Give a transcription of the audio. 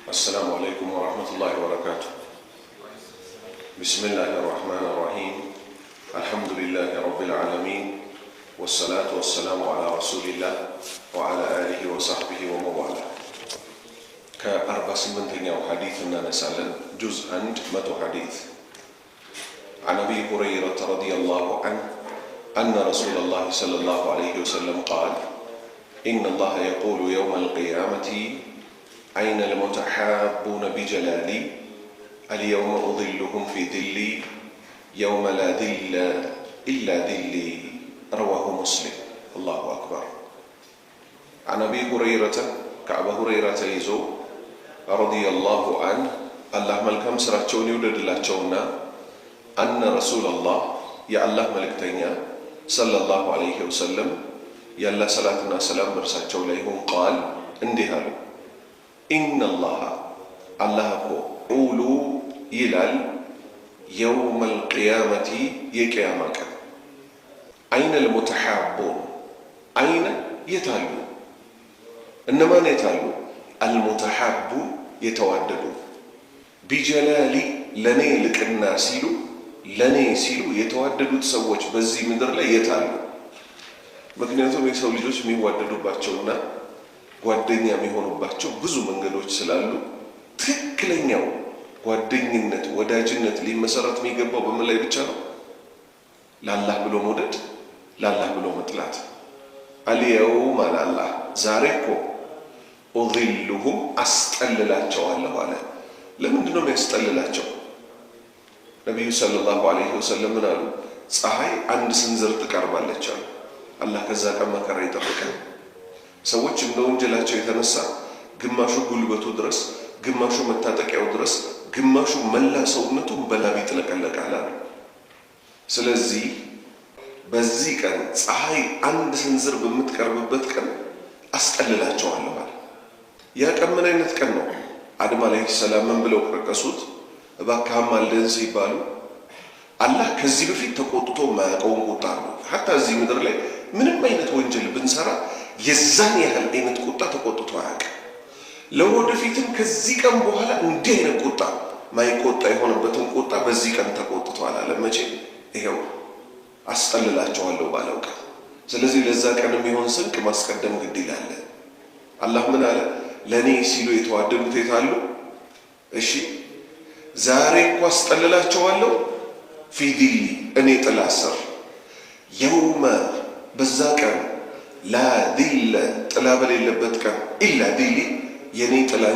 السلام عليكم ورحمة الله وبركاته. بسم الله الرحمن الرحيم. الحمد لله رب العالمين، والصلاة والسلام على رسول الله وعلى آله وصحبه ومواله. كأربعين حديثنا نسأل جزء متو حديث عن أبي هريرة رضي الله عنه أن رسول الله صلى الله عليه وسلم قال: إن الله يقول يوم القيامة: أين المتحابون بجلالي؟ اليوم أظلهم في ظلي يوم لا ظل إلا ظلي. رواه مسلم. الله أكبر. عن أبي هريرة كأبا هريرة يزو رضي الله عنه الله ملكم سراتشون يولد لاتشونا أن رسول الله يا الله ملكتنيا صلى الله عليه وسلم يا الله صلاتنا سلام برساتشو ليهم قال اندهالو: إن الله قولوا يلال يوم القيامة يكيامك أين المتحابون؟ أين يتالو؟ إنما يتالو المتحابون يتواددون بجلالي لني لك الناسيلو لني سيلو يتواددوا تسوج بزي مدر لا يتالو ምክንያቱም የሰው ልጆች የሚዋደዱባቸውና ጓደኛ የሚሆኑባቸው ብዙ መንገዶች ስላሉ ትክክለኛው ጓደኝነት ወዳጅነት ሊመሰረት የሚገባው በምን ላይ ብቻ ነው? ለአላህ ብሎ መውደድ፣ ለአላህ ብሎ መጥላት። አልየውም አለ አላህ ዛሬ እኮ ኡዚልሁም አስጠልላቸዋለሁ አለ። ለምንድን ነው የሚያስጠልላቸው? ነቢዩ ሰለላሁ ዐለይሂ ወሰለም ምን አሉ? ፀሐይ አንድ ስንዝር ትቀርባለች አሉ። አላህ ከዛ ቀን መከራ ይጠብቀን። ሰዎች እንደ ወንጀላቸው የተነሳ ግማሹ ጉልበቱ ድረስ፣ ግማሹ መታጠቂያው ድረስ፣ ግማሹ መላ ሰውነቱን በላብ ይጥለቀለቃል አሉ። ስለዚህ በዚህ ቀን ፀሐይ አንድ ስንዝር በምትቀርብበት ቀን አስጠልላቸዋለሁ አለ። ያ ቀን ምን አይነት ቀን ነው? አደም አለይሂ ሰላም ምን ብለው ቀረቀሱት? እባክህ አማልደን ሲባሉ አላህ ከዚህ በፊት ተቆጥቶ ማያውቀውን ቁጣ ነው። ሐታ እዚህ ምድር ላይ ምንም አይነት ወንጀል ብንሰራ የዛን ያህል አይነት ቁጣ ተቆጥቶ አያውቅም። ለወደፊትም ከዚህ ቀን በኋላ እንዲህ አይነት ቁጣ ማይቆጣ የሆነበትን ቁጣ በዚህ ቀን ተቆጥቷል አለ። መቼ? ይሄው አስጠልላቸዋለሁ ባለው ቀን። ስለዚህ ለዛ ቀን የሚሆን ስንቅ ማስቀደም ግድ ይላል። አላህ ምን አለ? ለኔ ሲሉ የተዋደዱት የታሉ? እሺ ዛሬ እኮ አስጠልላቸዋለሁ ፊ ዚሊ እኔ ጥላ ስር የውመ በዛ ቀን ላ ዚለ ጥላ በሌለበት ቀን ኢላ ዚሊ የኔ ጥላ